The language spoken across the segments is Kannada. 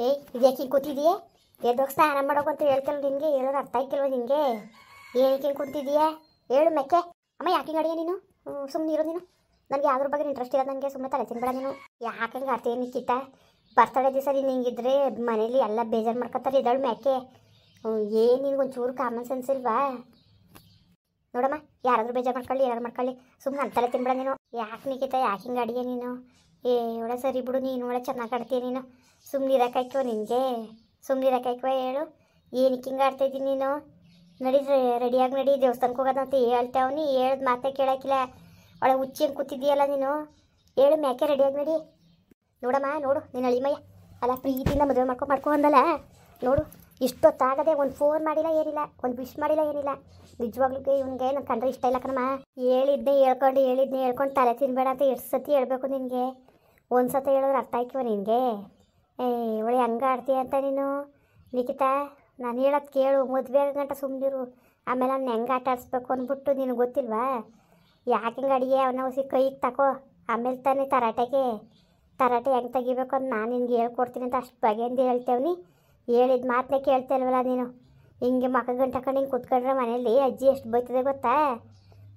ಏಯ್ ಇದ್ಯಾಕೆ ಹಿಂಗೆ ಕೂತಿದೀಯಾ? ಎದ್ದೋಗಿ ಸ್ನಾನ ಮಾಡೋಕು ಅಂತ ಹೇಳ್ತಲ್ಲ ನಿನಗೆ, ಹೇಳೋದು ಅರ್ಥ ಆಯ್ತಿಲ್ವ ನಿನಗೆ? ಏನಕ್ಕೆ ಹಿಂಗೆ ಕೂತಿದೀಯಾ ಹೇಳು ಮೆಕ್ಕೆ. ಅಮ್ಮ ಯಾಕೆ ಹಿಂಗೆ ಅಡಿಯ ನೀನು? ಸುಮ್ಮನೆ ಇರೋ ನೀನು. ನನಗೆ ಯಾವ್ದ್ರ ಬಗ್ಗೆ ಇಂಟ್ರೆಸ್ಟ್ ಇಲ್ಲ, ನನಗೆ ಸುಮ್ಮನೆ ತಲೆ ತಿನ್ಬೇಡ ನೀನು. ಯಾಕೆ ಹಂಗೆ ಆಡ್ತೀಯ ನಿಕ್ಕಿತ? ಬರ್ತಡೇ ದಿವಸ ನೀನು ಹಿಂಗಿದ್ರೆ ಮನೇಲಿ ಎಲ್ಲ ಬೇಜಾರು ಮಾಡ್ಕೊತಾರೆ. ಇದಳು ಮ್ಯಾಕೆ ಏನು ನಿನ್ಗೊಂಚೂರು ಕಾಮನ್ ಸೆನ್ಸ್ ಇಲ್ವಾ? ನೋಡಮ್ಮ, ಯಾರಾದರೂ ಬೇಜಾರು ಮಾಡ್ಕೊಳ್ಳಿ, ಏನಾರು ಮಾಡ್ಕೊಳ್ಳಿ, ಸುಮ್ಮನೆ ಅಂತಲೇ ತಿನ್ಬೇಡ ನೀನು. ಯಾಕೆ ನಿಕ್ಕಿತ? ಯಾಕೆ ಹಿಂಗೆ ಅಡಿಯ ನೀನು? ಒಳ್ಳೆ ಸರಿ ಬಿಡು, ನೀನು ಒಳ್ಳೆ ಚೆನ್ನಾಗಿ ಆಡ್ತೀಯ ನೀನು. ಸುಮ್ಮನೆ ಇರೋಕ್ಕಾಯ್ಕೋ ನಿನಗೆ? ಸುಮ್ಮನೆ ಇರೋಕ್ಕಾಯ್ಕೋ ಹೇಳು? ಏನಕ್ಕೆ ಹಿಂಗೆ ಆಡ್ತಾಯಿದ್ದೀನಿ ನೀನು? ನಡಿ ರೆಡಿಯಾಗಿ ನಡಿ, ದೇವಸ್ಥಾನಕ್ಕೆ ಹೋಗೋದಂತ ಹೇಳ್ತೇವನಿ, ಹೇಳ್ದು ಮಾತೇ ಕೇಳೋಕ್ಕಿಲ್ಲ. ಒಳ್ಳೆ ಹುಚ್ಚಿಂಗೆ ಕೂತಿದ್ದೀಯಲ್ಲ ನೀನು. ಹೇಳು ಮ್ಯಾಕೆ, ರೆಡಿಯಾಗಿ ನಡಿ. ನೋಡಮ್ಮ, ನೋಡು ನೀನು ಅಳಿಮಯ್ಯ ಅಲ್ಲ, ಪ್ರೀತಿಯಿಂದ ಮದುವೆ ಮಾಡ್ಕೊ ಅಂದಲ್ಲ. ನೋಡು, ಇಷ್ಟೊತ್ತಾಗದೆ ಒಂದು ಫೋನ್ ಮಾಡಿಲ್ಲ, ಏನಿಲ್ಲ, ಒಂದು ವಿಶ್ ಮಾಡಿಲ್ಲ, ಏನಿಲ್ಲ. ನಿಜವಾಗ್ಲೂ ಇವನಿಗೆ ನನ್ನ ಕಂಡ್ರೆ ಇಷ್ಟ ಇಲ್ಲ ಕಣಮ್ಮ. ಹೇಳಿದ್ನೇ ಹೇಳ್ಕೊಂಡು ತಲೆ ತಿನ್ಬೇಡ ಅಂತ ಎಷ್ಟು ಸತಿ ಹೇಳ್ಬೇಕು ನಿನಗೆ? ಒಂದು ಸತಿ ಹೇಳೋರು ಅರ್ಥ ಆಯ್ಕಿವ ನಿನಗೆ? ಒಳ್ಳೆ ಹಂಗೆ ಆಡ್ತೀಯ ಅಂತ ನೀನು ನಿಖಿತಾ. ನಾನು ಹೇಳೋದು ಕೇಳು, ಮದುವೆ ಗಂಟ ಸುಮ್ಮನಿರು. ಆಮೇಲೆ ನಾನು ಹೆಂಗೆ ಆಟ ಆಡಿಸ್ಬೇಕು ಅಂದ್ಬಿಟ್ಟು ನಿನಗೆ ಗೊತ್ತಿಲ್ವಾ? ಯಾಕೆ ಹಿಂಗೆ ಅಡಿಗೆ ಅವನ ಹೊಸಿ ಕೈಗೆ ತಗೋ, ಆಮೇಲೆ ತಾನೇ ತರಾಟೆ ಹೆಂಗೆ ತೆಗಿಬೇಕು ಅಂತ ನಾನು ನಿನ್ಗೆ ಹೇಳ್ಕೊಡ್ತೀನಿ ಅಂತ ಅಷ್ಟು ಬಗೆಯಿಂದ ಹೇಳ್ತೇವನಿ. ಹೇಳಿದ ಮಾತನ್ನೇ ಕೇಳ್ತಾ ಇಲ್ವಲ್ಲ ನೀನು? ಹಿಂಗೆ ಮಕ್ಕ ಗಂಟೆ ಹಾಕೊಂಡು ಹಿಂಗೆ ಕೂತ್ಕೊಂಡ್ರೆ ಮನೇಲಿ ಅಜ್ಜಿ ಎಷ್ಟು ಬೈತದೆ ಗೊತ್ತಾ?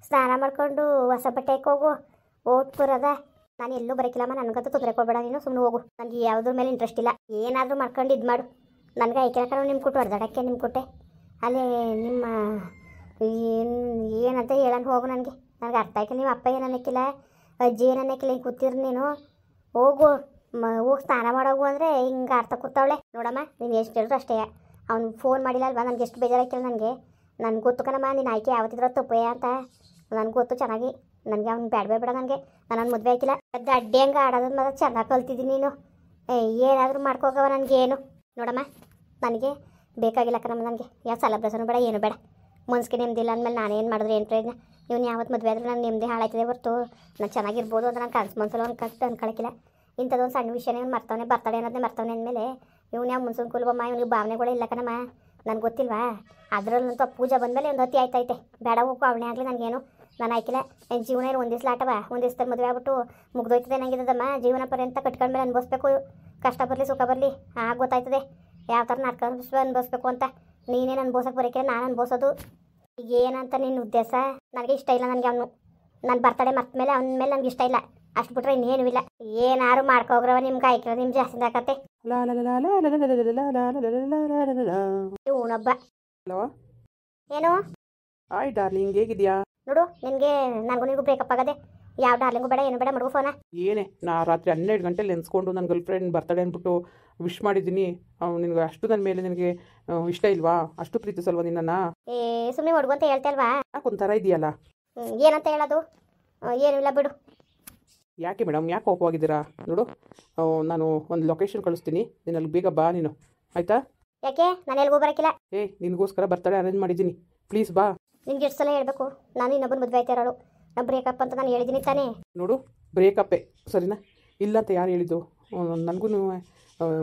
ಸ್ನಾನ ಮಾಡ್ಕೊಂಡು ಹೊಸ ಬಟ್ಟೆಗೆ ಹೋಗು, ಓಟ್ ಬರೋದ. ನಾನು ಎಲ್ಲೂ ಬರೋಕ್ಕಿಲ್ಲಮ್ಮ, ನನಗಂತೂ ತೊಂದರೆ ಕೊಡಬೇಡ ನೀನು, ಸುಮ್ಮನೆ ಹೋಗು. ನನಗೆ ಯಾವುದ್ರ ಮೇಲೆ ಇಂಟ್ರೆಸ್ಟ್ ಇಲ್ಲ. ಏನಾದರೂ ಮಾಡ್ಕೊಂಡು ಇದು ಮಾಡು. ನನಗೆ ಐಕ್ಯಕರ ನಿಮ್ಮ ಕೊಟ್ಟು ಹೊಡೆದಾಡಕ್ಕೆ ನಿಮ್ಮ ಕೊಟ್ಟೆ ಅಲ್ಲೇ ನಿಮ್ಮ ಏನಂತ ಹೇಳೋಣ ಹೋಗು. ನನಗೆ ಅರ್ಥ ಆಯ್ತು. ನಿಮ್ಮ ಅಪ್ಪ ಏನು ಅನ್ನಕ್ಕಿಲ್ಲ, ಅಜ್ಜಿ ಏನು ಅನ್ನಕ್ಕಿಲ್ಲ, ಹಿಂಗೆ ಕೂತಿರು ನೀನು. ಹೋಗು, ಹೋಗಿ ಸ್ನಾನ ಮಾಡೋಗು ಅಂದರೆ ಹಿಂಗೆ ಅರ್ಥ ಕೂತಾವಳೆ. ನೋಡಮ್ಮ, ನೀನು ಎಷ್ಟು ಹೇಳಿದ್ರು ಅಷ್ಟೇ. ಅವ್ನು ಫೋನ್ ಮಾಡಿಲ್ಲ ಅಲ್ವಾ? ನನಗೆ ಎಷ್ಟು ಬೇಜಾರಾಕಿಲ್ಲ. ನನಗೆ ಗೊತ್ತು ಕಣಮ್ಮ, ನೀನು ಆಯ್ಕೆ ಯಾವತ್ತಿದ್ರೂ ತಪ್ಪಯ್ಯ ಅಂತ ನನಗೆ ಗೊತ್ತು ಚೆನ್ನಾಗಿ. ನನಗೆ ಅವ್ನು ಬೇಡ ನನಗೆ. ನಾನು ಮದುವೆ ಆಯ್ತಿಲ್ಲ. ಅದು ಅಡ್ಡಿ ಹಂಗೆ ಆಡೋದು ಮಾತ್ರ ಚೆನ್ನಾಗಿ ಕಲ್ತಿದ್ದೀನಿ ನೀನು. ಏನಾದರೂ ಮಾಡ್ಕೋಗವ ನನಗೇನು. ನೋಡಮ್ಮ, ನನಗೆ ಬೇಕಾಗಿಲ್ಲ ಕಣಮ್ಮ. ನನಗೆ ಯಾವ ಸೆಲೆಬ್ರೇಷನು ಬೇಡ, ಏನು ಬೇಡ. ಮನ್ಸಿಗೆ ನೆಮ್ಮದಿಲ್ಲ ಅಂದಮೇಲೆ ನಾನೇನು ಮಾಡಿದ್ರೆ ಏನು ಪ್ರಯೋಜನ? ಇವನು ಯಾವತ್ತು ಮದುವೆ ಆದರೂ ನಾನು ನೆಮ್ಮದಿ ಹಾಳಾಯ್ತದೆ ಹೊರತು ನಾನು ಚೆನ್ನಾಗಿರ್ಬೋದು ಅಂತ ನಾನು ಕನಸು ಮನ್ಸಲ್ಲಿ ಅವ್ನು ಕಷ್ಟ ಅನ್ಕೊಳಕ್ಕಿಲ್ಲ. ಇಂಥದ್ದೊಂದು ಸಣ್ಣ ವಿಷಯನೇ ಅವ್ನು ಮರ್ತವನೆ, ಬರ್ತಾಳೆ ಅನ್ನೋದನ್ನೇ ಮರ್ತವನೆ ಅಂದಮೇಲೆ ಇವ್ನು ಯಾವ ಮುನ್ಸೂನ್ ಕುಲ್ಬಮ್ಮ, ಇವನಿಗೆ ಭಾವನೆಗಳೇ ಇಲ್ಲ ಕಣಮ್ಮ. ನನಗೆ ಗೊತ್ತಿಲ್ವಾ? ಅದರಲ್ಲಂತೂ ಪೂಜೆ ಬಂದಮೇಲೆ ಒಂದು ಹೊತ್ತಿ ಆಯ್ತೈತೆ. ಬೇಡ ಹೋಗು, ಅವನೇ ಆಗಲಿ, ನನಗೇನು ನಾನು ಆಯ್ಕಿಲ್ಲ. ನನ್ನ ಜೀವನ ಏನು ಒಂದು ದಿವಸ ಆಟವ, ಒಂದು ದಿವಸದಲ್ಲಿ ಮದುವೆ ಆಗ್ಬಿಟ್ಟು ಮುಗ್ದೋಯ್ತದೆ ನಂಗಿದ್ದಮ್ಮ. ಜೀವನ ಪರ್ಯಂತ ಕಟ್ಕೊಂಡ್ಮೇಲೆ ಅನ್ಭವಿಸ್ಬೇಕು. ಕಷ್ಟ ಬರಲಿ ಸುಖ ಬರಲಿ ಆಗ ಗೊತ್ತಾಯ್ತದೆ ಯಾವ ಥರ ನರ್ಕ ಅನ್ಭವಿಸ್ಬೇಕು ಅಂತ. ನೀನೇನು ಅನ್ಭವಿಸೋಕೆ ಬರೋಕ್ಕಿಲ್ಲ, ನಾನು ಅನ್ಭವಿಸೋದು. ಈಗ ಏನಂತ ನಿನ್ನ ಉದ್ದೇಶ? ನನಗೆ ಇಷ್ಟ ಇಲ್ಲ. ನನಗೆ ಅವನು ನನ್ನ ಬರ್ತಡೇ ಮರ್ತ ಮೇಲೆ ಅವನ ಮೇಲೆ ನನಗೆ ಇಷ್ಟ ಇಲ್ಲ. ಅಷ್ಟು ಬಿಟ್ರೆ ಇನ್ನೇನು ಇಲ್ಲ. ಏನಾರು ಮಾಡ್ಕೋಗ್ರವ ನಿಮ್ಗೆ ಆಯ್ಕಿರೋ ನಿಮ್ಮ ಜಾಸ್ತಿ ಆಕತ್ತೆ. ಇವನೊಬ್ಬ. ಹಲೋ, ಏನು? ಹಾಯ್ ಡಾರ್ಲಿಂಗ್, ಹೇಗಿದ್ಯಾ? ನೋಡು, ನಿನಗೆ ನನಗೂ ಬ್ರೇಕಪ್ ಆಗದೆ. ಯಾವ ಡಾರ್ಲಿಂಗು ಬೇಡ, ಏನು ಬೇಡ, ಮಡುಗು ಫೋನ. ಏನೇ, ನಾ ರಾತ್ರಿ 12 ಗಂಟೆಲಿ ನೆನೆಸ್ಕೊಂಡು ನನ್ನ ಗರ್ಲ್ ಫ್ರೆಂಡ್ ಬರ್ತಡೇ ಅಂದ್ಬಿಟ್ಟು ವಿಶ್ ಮಾಡಿದ್ದೀನಿ. ನಿನಗೆ ಅಷ್ಟು ನನ್ನ ಮೇಲೆ ನಿನಗೆ ಇಷ್ಟ ಇಲ್ವಾ? ಅಷ್ಟು ಪ್ರೀತಿಸಲ್ವಾ ನಿನ್ನನ್ನು? ಸುಮ್ಮನೆ ಮಡುಗು ಅಂತ ಹೇಳ್ತಾ ಇಲ್ವಾ? ಒಂಥರ ಇದೆಯಲ್ಲ. ಏನಂತ ಹೇಳೋದು? ಏನೂ ಇಲ್ಲ ಬಿಡು. ಯಾಕೆ ಮೇಡಮ್, ಯಾಕೆ ಕೋಪವಾಗಿದ್ದೀರಾ? ನೋಡು, ನಾನು ಒಂದು ಲೊಕೇಶನ್ ಕಳಿಸ್ತೀನಿ, ನೀನು ಅಲ್ಲಿ ಬೇಗ ಬಾ ನೀನು, ಆಯಿತಾ? ಯಾಕೆ? ನಾನು ಎಲ್ಗೂ ಬರೋಕ್ಕಿಲ್ಲ. ನಿನಗೋಸ್ಕರ ಬರ್ತಡೇ ಅರೇಂಜ್ ಮಾಡಿದ್ದೀನಿ, ಪ್ಲೀಸ್ ಬಾ. ನಿನ್ಗೆ ಎಷ್ಟು ಸಲ ಹೇಳಬೇಕು? ನಾನು ಇನ್ನೊಬ್ಬನ ಮದುವೆ ಆಯ್ತಾ ಇರೋಳು. ನಾನು ಬ್ರೇಕಪ್ ಅಂತ ನಾನು ಹೇಳಿದ್ದೀನಿ ತಾನೇ? ನೋಡು, ಬ್ರೇಕಪ್ಪೇ ಸರಿನಾ? ಇಲ್ಲ ಅಂತ ಯಾರು ಹೇಳಿದ್ದು? ನನಗೂ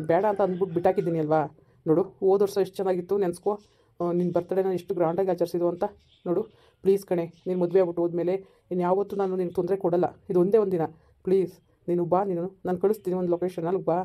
ಬೇಡ ಅಂತ ಅಂದ್ಬಿಟ್ಟು ಬಿಟ್ಟಾಕಿದ್ದೀನಿ ಅಲ್ವಾ? ನೋಡು, ಹೋದ ವರ್ಷ ಎಷ್ಟು ಚೆನ್ನಾಗಿತ್ತು ನೆನೆಸ್ಕೋ. ನಿನ್ನ ಬರ್ತಡೇನ ಎಷ್ಟು ಗ್ರ್ಯಾಂಡಾಗಿ ಆಚರಿಸಿದ್ದು ಅಂತ. ನೋಡು ಪ್ಲೀಸ್ ಕಣೆ, ನೀನು ಮದುವೆ ಆಗ್ಬಿಟ್ಟು ಹೋದ್ಮೇಲೆ ಇನ್ನು ಯಾವತ್ತೂ ನಾನು ನಿನಗೆ ತೊಂದರೆ ಕೊಡಲ್ಲ. ಇದು ಒಂದೇ ಒಂದು ದಿನ, ಪ್ಲೀಸ್ ನೀನು ಬಾ. ನಾನು ಕಳಿಸ್ತೀನಿ ಒಂದು ಲೊಕೇಶನ್, ಅಲ್ಲಿಗೆ ಬಾ.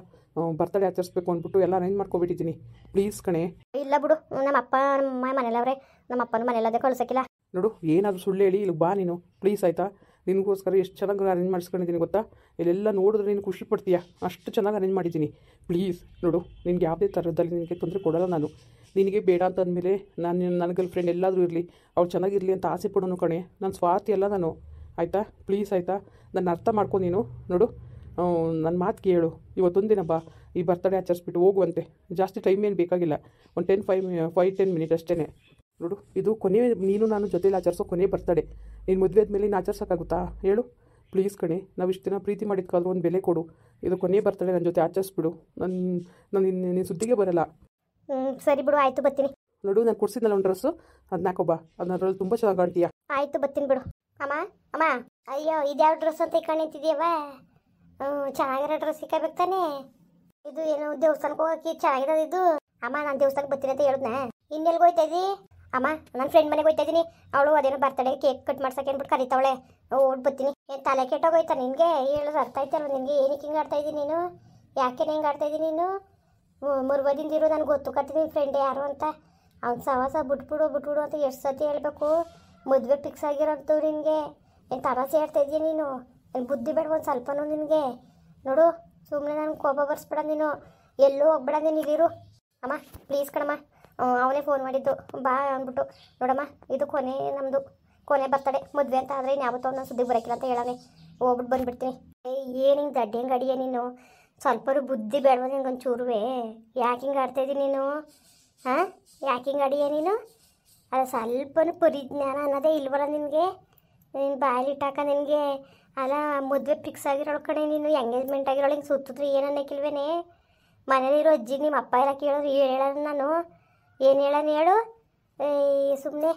ಬರ್ತಡೇ ಆಚರಿಸ್ಬೇಕು ಅಂದ್ಬಿಟ್ಟು ಎಲ್ಲ ಅರೇಂಜ್ ಮಾಡ್ಕೊಬಿಟ್ಟಿದ್ದೀನಿ, ಪ್ಲೀಸ್ ಕಣೆ. ಇಲ್ಲ ಬಿಡು, ನಮ್ಮ ಅಪ್ಪ ನಮ್ಮ ಮನೇಲವ್ರೆ, ನಮ್ಮ ಅಪ್ಪನ ಮನೇಲದೇ ಕಳ್ಸೋಕ್ಕಿಲ್ಲ. ನೋಡು, ಏನಾದರೂ ಸುಳ್ಳು ಹೇಳಿ ಇಲ್ಲಿಗೆ ಬಾ ನೀನು, ಪ್ಲೀಸ್ ಆಯಿತಾ? ನಿನಗೋಸ್ಕರ ಎಷ್ಟು ಚೆನ್ನಾಗಿ ಅರೇಂಜ್ ಮಾಡಿಸ್ಕೊಂಡಿದ್ದೀನಿ ಗೊತ್ತಾ? ಇಲ್ಲೆಲ್ಲ ನೋಡಿದ್ರೆ ನೀನು ಖುಷಿ ಪಡ್ತೀಯಾ, ಅಷ್ಟು ಚೆನ್ನಾಗಿ ಅರೇಂಜ್ ಮಾಡಿದ್ದೀನಿ. ಪ್ಲೀಸ್ ನೋಡು, ನಿನಗೆ ಯಾವುದೇ ಥರದಲ್ಲಿ ನಿನಗೆ ತೊಂದರೆ ಕೊಡೋಲ್ಲ ನಾನು. ನಿನಗೆ ಬೇಡ ಅಂತ ಅಂದಮೇಲೆ ನನ್ನ ಗರ್ಲ್ ಫ್ರೆಂಡ್ ಎಲ್ಲಾದರೂ ಇರಲಿ, ಅವ್ಳು ಚೆನ್ನಾಗಿರಲಿ ಅಂತ ಆಸೆ ಪಡೋನು ಕಣೆ. ನನ್ನ ಸ್ವಾರ್ಥಿ ಅಲ್ಲ ನಾನು, ಆಯಿತಾ? ಪ್ಲೀಸ್ ಆಯಿತಾ? ನನ್ನ ಅರ್ಥ ಮಾಡ್ಕೊ ನೀನು. ನೋಡು, ನನ್ನ ಮಾತು ಕೇಳು. ಇವತ್ತೊಂದಿನ ಬಾ, ಈ ಬರ್ತಡೇ ಆಚರಿಸ್ಬಿಟ್ಟು ಹೋಗುವಂತೆ. ಜಾಸ್ತಿ ಟೈಮ್ ಏನು ಬೇಕಾಗಿಲ್ಲ, ಒಂದು 5-10 ಮಿನಿಟ್ ಅಷ್ಟೇ. ನೋಡು, ಇದು ಕೊನೆ, ನೀನು ನಾನು ಜೊತೆಲಿ ಆಚರಿಸೋ ಕೊನೆ ಬರ್ತಡೇ. ನೀನು ಮದುವೆ ಆದಮೇಲೆ ನೀನು ಆಚರಿಸೋಕ್ಕಾಗುತ್ತಾ ಹೇಳು? ಪ್ಲೀಸ್ ಕಣೆ, ನಾವು ಇಷ್ಟು ದಿನ ಪ್ರೀತಿ ಮಾಡಿದ್ಕಾದ್ರೂ ಒಂದು ಬೆಲೆ ಕೊಡು. ಇದು ಕೊನೆ ಬರ್ತಡೇ, ನನ್ನ ಜೊತೆ ಆಚರಿಸ್ಬಿಡು. ನಿನ್ನ ಸುದ್ದಿಗೆ ಬರಲ್ಲ. ಸರಿ ಬಿಡು, ಆಯಿತು ಬರ್ತೀನಿ. ನೋಡು, ನಾನು ಕೊಡ್ಸಿದ್ನಲ್ಲ ಒಂದು ಡ್ರೆಸ್ಸು, ಅದನ್ನ ಹಾಕೋಬ. ಅದರಲ್ಲಿ ತುಂಬ ಚೆನ್ನಾಗಿ ಕಾಣ್ತೀಯಾ. ಆಯಿತು ಬರ್ತೀನಿ ಬಿಡು. ಅಮ್ಮ ಅಯ್ಯೋ, ಇದ್ಯಾವ ಡ್ರೆಸ್ ಅಂತ ಇಟ್ಕೊಂಡಿದ್ಯವ? ಚೆನ್ನಾಗಿರೋ ಡ್ರೆಸ್ ಸಿಕ್ಕಬೇಕು ತಾನೇ? ಇದು ಏನು ದೇವಸ್ಥಾನಕ್ಕೆ ಹೋಗಕ್ಕೆ ಚೆನ್ನಾಗಿರೋದು ಇದು? ಅಮ್ಮ, ನಾನು ದೇವಸ್ಥಾನಕ್ಕೆ ಬರ್ತೀನಿ ಅಂತ ಹೇಳಿದ್ನ. ಇನ್ನೆಲ್ಗೆ ಹೋಯ್ತಾ ಇದ್ದಿ? ಅಮ್ಮ, ನನ್ನ ಫ್ರೆಂಡ್ ಮನೆಗೆ ಹೋಯ್ತಾ ಇದ್ದೀನಿ. ಅವಳು ಅದೇನೋ ಬರ್ತಡೇ ಕೇಕ್ ಕಟ್ ಮಾಡ್ಸಕ್ಕೆ ಅಂದ್ಬಿಟ್ಟು ಕರಿತಾವಳೆ. ಓಡ್ ಬರ್ತೀನಿ. ಏನು ತಲೆ ಕೆಟ್ಟೋಗೋಯ್ತಾ ನಿನಗೆ? ಹೇಳೋದು ಅರ್ಥ ಆಯ್ತಲ್ವ ನಿನಗೆ? ಏನಕ್ಕೆ ಹಿಂಗೆ ಆಡ್ತಾ ಇದ್ದೀನಿ ನೀನು? ಯಾಕೆ ಹಿಂಗೆ ಆಡ್ತಾ ಇದ್ದೀನಿ ನೀನು? ಮುರ್ವದಿಂದಿರು ನನಗೆ ಗೊತ್ತು ಕತ್ತೀನಿ ಫ್ರೆಂಡ್ ಯಾರು ಅಂತ. ಅವ್ನು ಸವಾಸ ಬಿಟ್ಬಿಡು ಅಂತ ಎಷ್ಟು ಸತಿ ಹೇಳಬೇಕು. ಮದುವೆ ಫಿಕ್ಸ್ ಆಗಿರೋದು ನಿನಗೆ. ಏನು ತಮಾಷೆ ಹೇಳ್ತಾ ಇದೀಯ ನೀನು? ಏನು ಬುದ್ಧಿ ಬೇಡ ಒಂದು ಸ್ವಲ್ಪನೂ ನಿನಗೆ? ನೋಡು, ಸುಮ್ಮನೆ ನನಗೆ ಕೋಪ ಬರ್ಸ್ಬೇಡ ನೀನು. ಎಲ್ಲೂ ಹೋಗ್ಬೇಡ ನೀನು, ಇಲ್ಲಿರು. ಅಮ್ಮ ಪ್ಲೀಸ್ ಕಣಮ್ಮ, ಅವನೇ ಫೋನ್ ಮಾಡಿದ್ದು ಬಾ ಅಂದ್ಬಿಟ್ಟು. ನೋಡಮ್ಮ, ಇದು ನಮ್ಮದು ಕೊನೆ ಬರ್ತಡೆ. ಮದುವೆ ಅಂತ ಆದರೆ ಇನ್ಯಾವತ್ತೋ ಒಂದು ಸುದ್ದಿ ಬರೋಕ್ಕಿಲ್ಲ ಅಂತ ಹೇಳಾನೆ. ಹೋಗ್ಬಿಟ್ಟು ಬಂದುಬಿಡ್ತೀನಿ. ಏನು ಹಿಂಗೆ ದಡ್ಡಿ ಹೆಂಗೆ ಅಡಿಯ ನೀನು? ಸ್ವಲ್ಪರೂ ಬುದ್ಧಿ ಬೇಡವ ನಿನ್ಗೆ ಒಂಚೂರುವೆ? ಯಾಕೆ ಹಿಂಗೆ ಆಡ್ತಾಯಿದ್ದೀನಿ ನೀನು? ಹಾಂ, ಯಾಕೆ ಹಿಂಗೆ ಅಡಿಯ ನೀನು? ಅದು ಸ್ವಲ್ಪನೂ ಪರಿಜ್ಞಾನ ಅನ್ನೋದೇ ಇಲ್ವಲ್ಲ ನಿನಗೆ? ನೀನು ಬಾಯಲ್ಲಿ ಇಟ್ಟಾಕ ನಿನಗೆ. ಅಲ್ಲ, ಮದುವೆ ಫಿಕ್ಸ್ ಆಗಿರೋಳು ಕಣೆ ನೀನು. ಎಂಗೇಜ್ಮೆಂಟ್ ಆಗಿರೋಳು ಹಿಂಗೆ ಸುತ್ತಿದ್ರೆ ಏನು ಅನ್ನೋಕ್ಕಿಲ್ವೇನೆ? ಮನೇಲಿರೋ ಅಜ್ಜಿಗೆ ನಿಮ್ಮ ಅಪ್ಪ ಎಲ್ಲ ಕೇಳೋರು ಹೇಳೋದು ನಾನು. ಏನು ಹೇಳೋಣ ಹೇಳು? ಸುಮ್ಮನೆ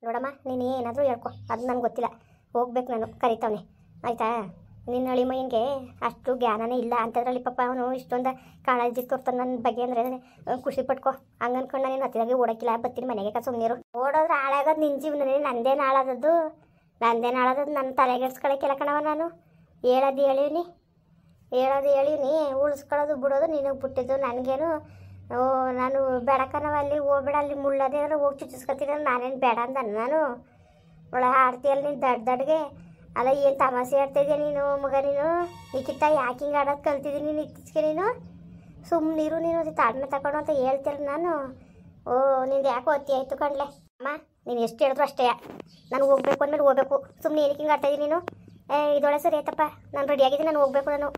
ನೋಡಮ್ಮ, ನೀನು ಏನಾದರೂ ಹೇಳ್ಕೊ, ಅದು ನನಗೆ ಗೊತ್ತಿಲ್ಲ. ಹೋಗ್ಬೇಕು ನಾನು, ಕರಿತವನೆ ಆಯಿತಾ? ನಿನ್ನ ಅಳಿ ಮೈನಿಗೆ ಅಷ್ಟು ಜ್ಞಾನನೇ ಇಲ್ಲ ಅಂಥದ್ರಲ್ಲಿ ಪಾಪ ಅವನು ಇಷ್ಟೊಂದು ಕಾಳಜಿ ತೋರ್ತಾನೆ ನನ್ನ ಬಗ್ಗೆ ಅಂದರೆ ಖುಷಿ ಪಟ್ಕೊ. ಹಂಗೆ ಅನ್ಕೊಂಡು ನಾನು ಹತ್ತಿರಾಗಿ ಓಡೋಕ್ಕಿಲ್ಲ, ಬರ್ತೀನಿ ಮನೆಗೆ ಸುಮ್ಮನಿರು. ಓಡೋದ್ರೆ ಹಾಳಾಗೋದು ನಿನ್ನ ಜೀವನನೇ, ನಂದೇನು ಹಾಳಾದದ್ದು? ನನ್ನ ತಲೆಗೆಡ್ಸ್ಕೊಳಕ್ಕಿಲ್ಲ ಕಣವ ನಾನು. ಹೇಳೋದು ಹೇಳಿವ್ನಿ, ಉಳಿಸ್ಕೊಳ್ಳೋದು ಬಿಡೋದು ನಿನಗೆ ಬಿಟ್ಟಿದ್ದು. ನನಗೇನು ನಾನು ಬೇಡಕನವ, ಅಲ್ಲಿ ಹೋಗ್ಬೇಡ, ಅಲ್ಲಿ ಮುಳ್ಳೋದೇ ಅಂದ್ರೆ ಹೋಗಿ ಚುಚ್ಚಿಸ್ಕೊತೀನಿ. ನಾನೇನು ಬೇಡ ಅಂದ ನಾನು? ಒಳ್ಳೆ ಆಡ್ತೀಯಲ್ಲ ನೀನು ದಡ್ಗೆ. ಅಲ್ಲ, ಏನು ತಮಾಷೆ ಆಡ್ತಾಯಿದ್ಯಾ ನೀನು ಮಗ? ನೀನು ಈಕಿತ್ತ ಯಾಕೆ ಹಿಂಗೆ ಆಡೋದು ಕಲ್ತಿದ್ದೀನಿ ನೀನು ಇತ್ತೀಚೆಗೆ? ನೀನು ಸುಮ್ಮನಿರು, ನೀನು ತಾಳ್ಮೆ ತಗೊಂಡು ಅಂತ ಹೇಳ್ತಿಲ್ಲ ನಾನು. ನಿಂದು ಯಾಕೋ ಅತಿ ಆಯಿತು ಕಣ್ಲೆ. ಅಮ್ಮ, ನೀನು ಎಷ್ಟು ಹೇಳಿದ್ರು ಅಷ್ಟೇ. ನಾನು ಹೋಗ್ಬೇಕು ಅಂದಮೇಲೆ ಹೋಗ್ಬೇಕು. ಸುಮ್ಮನೆ ಏನಕ್ಕೆ ಹಿಂಗೆ ಆಡ್ತಾಯಿದ್ದೀನಿ ನೀನು? ಇದೊಳೆ ಸರಿ ಆಯ್ತಪ್ಪ, ನಾನು ರೆಡಿಯಾಗಿದ್ದೀನಿ, ನಾನು ಹೋಗ್ಬೇಕು. ನಾನು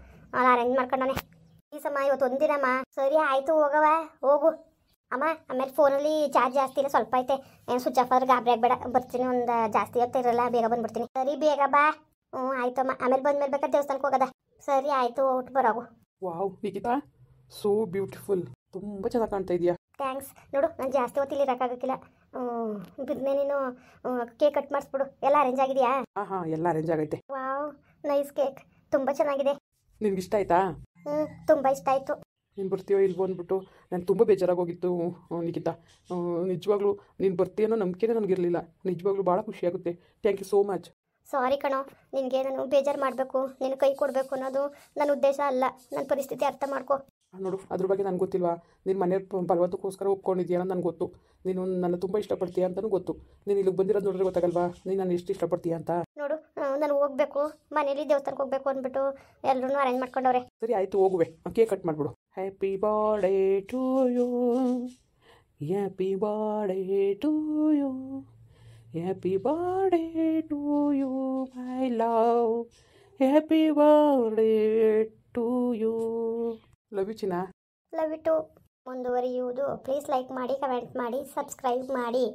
ಅರೇಂಜ್ ಮಾಡ್ಕೊಂಡಾನೆ ಈ ಸಮ ಇವತ್ತು ಒಂದಿನಮ್ಮ. ಸರಿ ಆಯಿತು, ಹೋಗವ ಹೋಗು. ಅಮ್ಮ, ಆಮೇಲೆ ಫೋನಲ್ಲಿ ಚಾರ್ಜ್ ಜಾಸ್ತಿ ಇಲ್ಲ, ಸ್ವಲ್ಪ ಐತೆ. ಏನು ಸ್ವಿಚ್ ಆಫ್ ಆದ್ರೆ ಗಾಬರಿ ಆಗಬೇಡ. ಬರ್ತೀನಿ, ಒಂದು ಜಾಸ್ತಿ ಹೊತ್ತು ಇರಲ್ಲ, ಬೇಗ ಬಂದುಬಿಡ್ತೀನಿ. ಸರಿ, ಬೇಗ ಬಾ. ಆಯ್ತಮ್ಮ. ಆಮೇಲೆ ಬಂದ್ಮೇಲೆ ಬೇಕಾದ್ರೆ ದೇವಸ್ಥಾನಕ್ಕೆ ಹೋಗೋದ? ಸರಿ ಆಯಿತು, ಹೊಟ್ಟು ಬರೋಗು. Wow Nikhita, so beautiful. ತುಂಬ ಚೆನ್ನಾಗಿ ಕಾಣ್ತಾ ಇದೆಯಾ. ಥ್ಯಾಂಕ್ಸ್. ನೋಡು, ನಾನು ಜಾಸ್ತಿ ಹೊತ್ತಿಲ್ಲಿ ಇರೋಕ್ಕಾಗಕ್ಕಿಲ್ಲ. ಬಿರ್ನೆ ನೀನು ಕೇಕ್ ಕಟ್ ಮಾಡಿಸ್ಬಿಡು. ಎಲ್ಲ ಅರೇಂಜ್ ಆಗಿದೆಯಾ? ಹಾಂ, ಎಲ್ಲ ಅರೇಂಜ್ ಆಗೈತೆ. ವಾವ್, ನೈಸ್ ಕೇಕ್, ತುಂಬ ಚೆನ್ನಾಗಿದೆ. ನಿನ್ಗೆ ಇಷ್ಟ ಆಯ್ತಾ? ತುಂಬ ಇಷ್ಟ ಆಯಿತು. ನೀನು ಬರ್ತೀಯೋ ಇಲ್ವೋ ಅಂದ್ಬಿಟ್ಟು ನಾನು ತುಂಬ ಬೇಜಾರಾಗೋಗಿತ್ತು ನಿಖಿತಾ. ನಿಜವಾಗ್ಲೂ ನೀನು ಬರ್ತೀಯನ್ನೋ ನಂಬಿಕೆನೇ ನನಗಿರಲಿಲ್ಲ. ನಿಜವಾಗ್ಲೂ ಭಾಳ ಖುಷಿಯಾಗುತ್ತೆ. Thank you so much. Sorry ಕಣೋ, ನಿನಗೆ ನಾನು ಬೇಜಾರು ಮಾಡಬೇಕು, ನೀನು ಕೈ ಕೊಡಬೇಕು ಅನ್ನೋದು ನನ್ನ ಉದ್ದೇಶ ಅಲ್ಲ. ನನ್ನ ಪರಿಸ್ಥಿತಿ ಅರ್ಥ ಮಾಡ್ಕೊ. ನೋಡು, ಅದ್ರ ಬಗ್ಗೆ ನನಗೆ ಗೊತ್ತಿಲ್ವಾ? ನೀನು ಮನೆಯವ್ರ ಬಲವಂತಕ್ಕೋಸ್ಕರ ಒಪ್ಕೊಂಡಿದ್ದೀಯ ಅನ್ನೋದು ನನಗೆ ಗೊತ್ತು. ನೀನು ನನ್ನ ತುಂಬ ಇಷ್ಟಪಡ್ತೀಯ ಅಂತಲೂ ಗೊತ್ತು. ನೀನು ಇಲ್ಲಿಗೆ ಬಂದಿರೋದು ನೋಡಿದ್ರೆ ಗೊತ್ತಾಗಲ್ವಾ ನೀನು ನಾನು ಎಷ್ಟು ಇಷ್ಟಪಡ್ತೀಯ ಅಂತ? ನೋಡು, ನಾನು ಹೋಗಬೇಕು, ಮನೇಲಿ ದೇವಸ್ಥಾನಕ್ಕೆ ಹೋಗಬೇಕು ಅಂದ್ಬಿಟ್ಟು ಎಲ್ಲರೂ ಅರೇಂಜ್ ಮಾಡ್ಕೊಂಡವ್ರೆ. ಸರಿ ಆಯಿತು, ಹೋಗುವೆ. ಕೇಕ್ ಕಟ್ ಮಾಡಿಬಿಡು. Happy birthday to you, happy birthday to you, happy birthday to you my love, happy birthday to you. Love you ಚಿನ್ನ. Love you too. ಮುಂದುವರಿಯುವುದು. ಪ್ಲೀಸ್ ಲೈಕ್ ಮಾಡಿ, ಕಮೆಂಟ್ ಮಾಡಿ, ಸಬ್ಸ್ಕ್ರೈಬ್ ಮಾಡಿ.